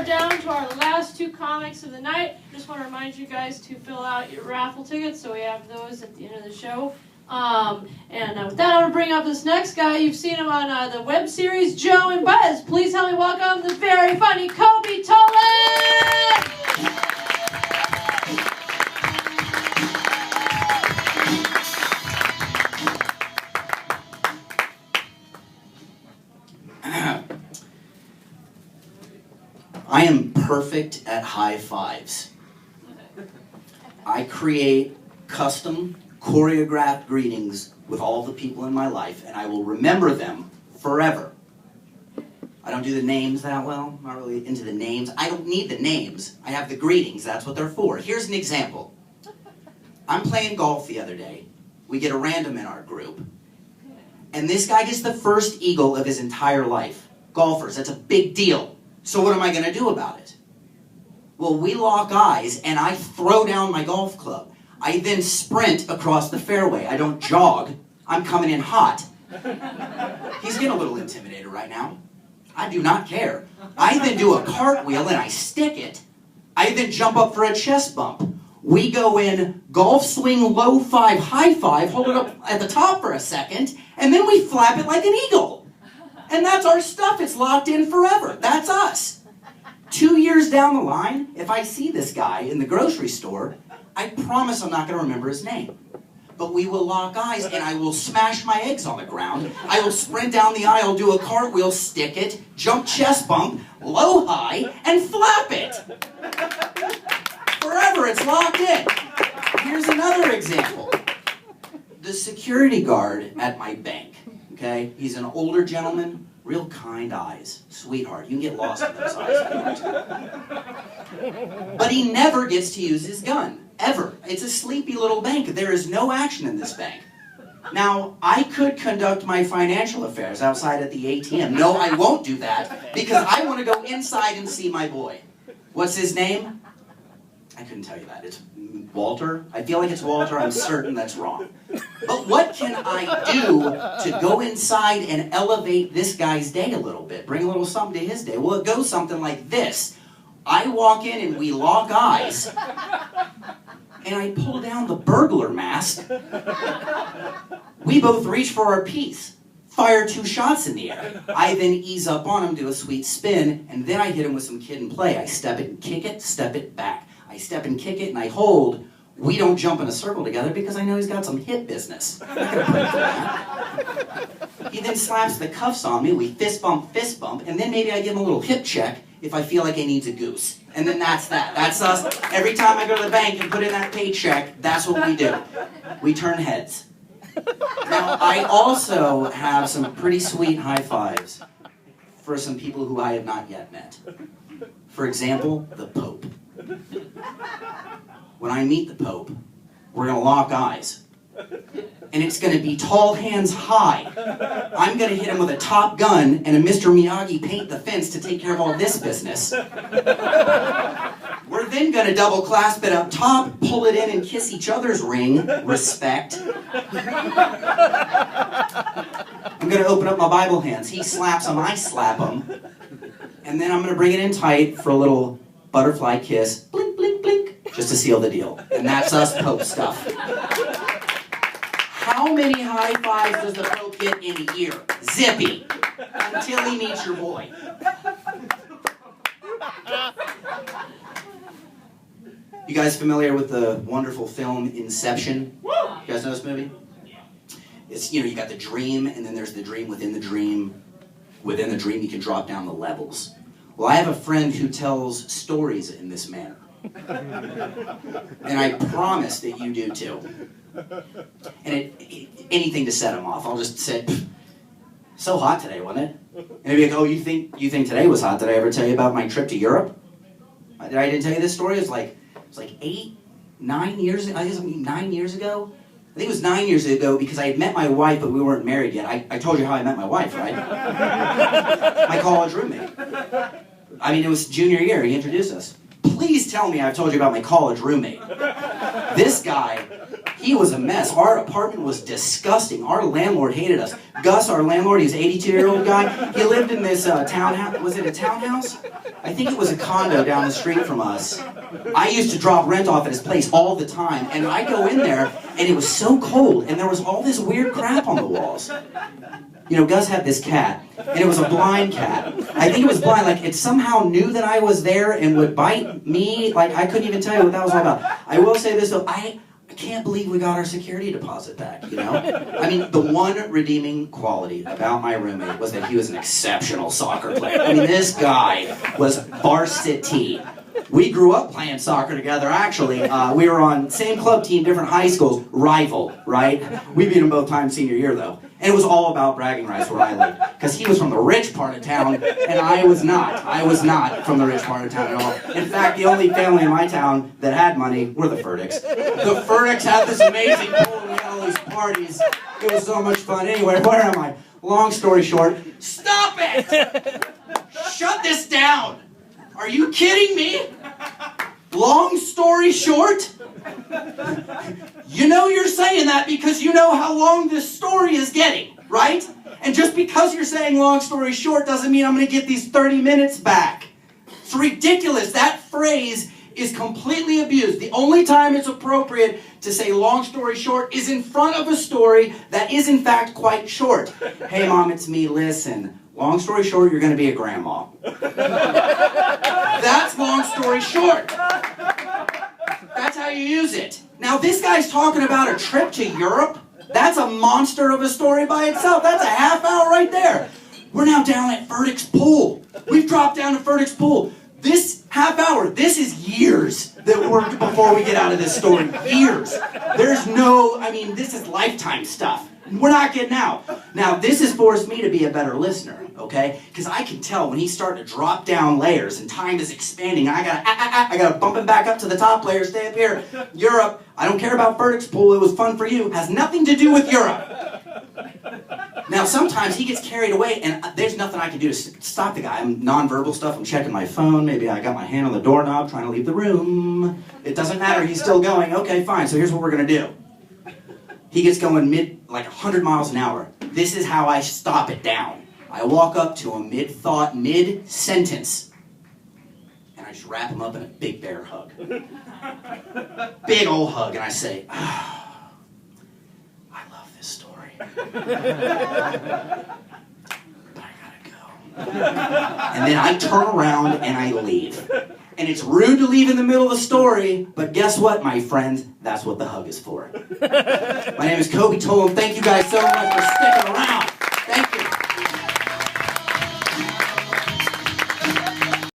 down to our last two comics of the night. Just want to remind you guys to fill out your raffle tickets, so we have those at the end of the show. With that, I want to bring up this next guy. You've seen him on the web series Joe and Buzz. Please help me welcome the very funny Kobe Tolan! I am perfect at high fives. I create custom, choreographed greetings with all the people in my life, and I will remember them forever. I don't do the names that well. I'm not really into the names. I don't need the names. I have the greetings. That's what they're for. Here's an example. I'm playing golf the other day. We get a random in our group. And this guy gets the first eagle of his entire life. Golfers, that's a big deal. So what am I going to do about it? Well, we lock eyes, and I throw down my golf club. I then sprint across the fairway. I don't jog. I'm coming in hot. He's getting a little intimidated right now. I do not care. I then do a cartwheel, and I stick it. I then jump up for a chest bump. We go in golf swing, low five, high five, hold it up at the top for a second, and then we flap it like an eagle. And that's our stuff. It's locked in forever. That's us. 2 years down the line, if I see this guy in the grocery store, I promise I'm not going to remember his name. But we will lock eyes, and I will smash my eggs on the ground. I will sprint down the aisle, do a cartwheel, stick it, jump chest bump, low high, and flap it. Forever, it's locked in. Here's another example. The security guard at my bank. Okay, he's an older gentleman, real kind eyes, sweetheart. You can get lost in those eyes if you want to. But he never gets to use his gun, ever. It's a sleepy little bank. There is no action in this bank. Now, I could conduct my financial affairs outside at the ATM. No, I won't do that because I want to go inside and see my boy. What's his name? I couldn't tell you that. It's Walter. I feel like it's Walter. I'm certain that's wrong. But what can I do to go inside and elevate this guy's day a little bit? Bring a little something to his day. Well, it goes something like this. I walk in and we lock eyes. And I pull down the burglar mask. We both reach for our piece. Fire 2 shots in the air. I then ease up on him, do a sweet spin, and then I hit him with some kid and play. I step it and kick it, step it back. I step and kick it and I hold. We don't jump in a circle together because I know he's got some hip business. I'm not gonna pray for that. He then slaps the cuffs on me. We fist bump, and then maybe I give him a little hip check if I feel like he needs a goose. And then that's that. That's us. Every time I go to the bank and put in that paycheck, that's what we do. We turn heads. Now, I also have some pretty sweet high fives for some people who I have not yet met. For example, the Pope. When I meet the Pope, we're going to lock eyes. And it's going to be tall hands high. I'm going to hit him with a Top Gun and a Mr. Miyagi paint the fence to take care of all this business. We're then going to double clasp it up top, pull it in and kiss each other's ring. Respect. I'm going to open up my Bible hands. He slaps them, I slap them. And then I'm going to bring it in tight for a little butterfly kiss. Blink, blink, blink. Just to seal the deal. And that's us Pope stuff. How many high fives does the Pope get in a year? Zippy. Until he meets your boy. You guys familiar with the wonderful film Inception? You guys know this movie? It's, you got the dream, and then there's the dream within the dream. Within the dream, you can drop down the levels. Well, I have a friend who tells stories in this manner. And I promise that you do too. And anything to set him off. I'll just say, so hot today, wasn't it? And he'd be like, oh, you think today was hot? Did I ever tell you about my trip to Europe? I didn't tell you this story? It was like 9 years ago. I guess 9 years ago. I think it was 9 years ago because I had met my wife, but we weren't married yet. I told you how I met my wife, right? My college roommate. I mean, it was junior year. He introduced us. please tell me I've told you about my college roommate. This guy, he was a mess. Our apartment was disgusting. Our landlord hated us. Gus, our landlord, he's an 82-year-old guy. He lived in this townhouse. Was it a townhouse? I think it was a condo down the street from us. I used to drop rent off at his place all the time, and I'd go in there, and it was so cold, and there was all this weird crap on the walls. You know, Gus had this cat, and it was a blind cat. I think it was blind, like it somehow knew that I was there and would bite me. Like, I couldn't even tell you what that was all about. I will say this, though, I can't believe we got our security deposit back, you know? I mean, the one redeeming quality about my roommate was that he was an exceptional soccer player. I mean, this guy was varsity. We grew up playing soccer together, actually. We were on same club team, different high schools, rival, right? We beat him both times senior year, though. And it was all about bragging rights where I lived. Because he was from the rich part of town, and I was not. I was not from the rich part of town at all. In fact, the only family in my town that had money were the Furdicks. The Furdicks had this amazing pool, and we had all these parties. It was so much fun. Anyway, where am I? Long story short, stop it! Shut this down! Are you kidding me? Long story short, you know you're saying that because you know how long this story is getting, right? And just because you're saying long story short doesn't mean I'm going to get these 30 minutes back. It's ridiculous. That phrase is completely abused. The only time it's appropriate to say long story short is in front of a story that is in fact quite short. Hey Mom, it's me, listen. Long story short, you're going to be a grandma. That's long story short. That's how you use it. Now this guy's talking about a trip to Europe. That's a monster of a story by itself. That's a half hour right there. We're now down at Furtick's pool. We've dropped down to Furtick's pool. This half hour, this is years that we're before we get out of this story. Years. There's no, I mean, this is lifetime stuff. We're not getting out. Now, this has forced me to be a better listener, okay? Because I can tell when he's starting to drop down layers and time is expanding. I gotta bump him back up to the top layer, stay up here. Europe, I don't care about Furtick's pool, it was fun for you. Has nothing to do with Europe. Now, sometimes he gets carried away, and there's nothing I can do to stop the guy. I'm nonverbal stuff, I'm checking my phone, maybe I got my hand on the doorknob trying to leave the room. It doesn't matter, he's still going. Okay, fine, so here's what we're gonna do. He gets going like 100 miles an hour. This is how I stop it down. I walk up to him mid-thought, mid-sentence, and I just wrap him up in a big bear hug. Big old hug, and I say, oh, I love this story. But I gotta go. And then I turn around and I leave. And it's rude to leave in the middle of the story, but guess what, my friends? That's what the hug is for. My name is Kobe Tolan. Thank you guys so much for sticking around.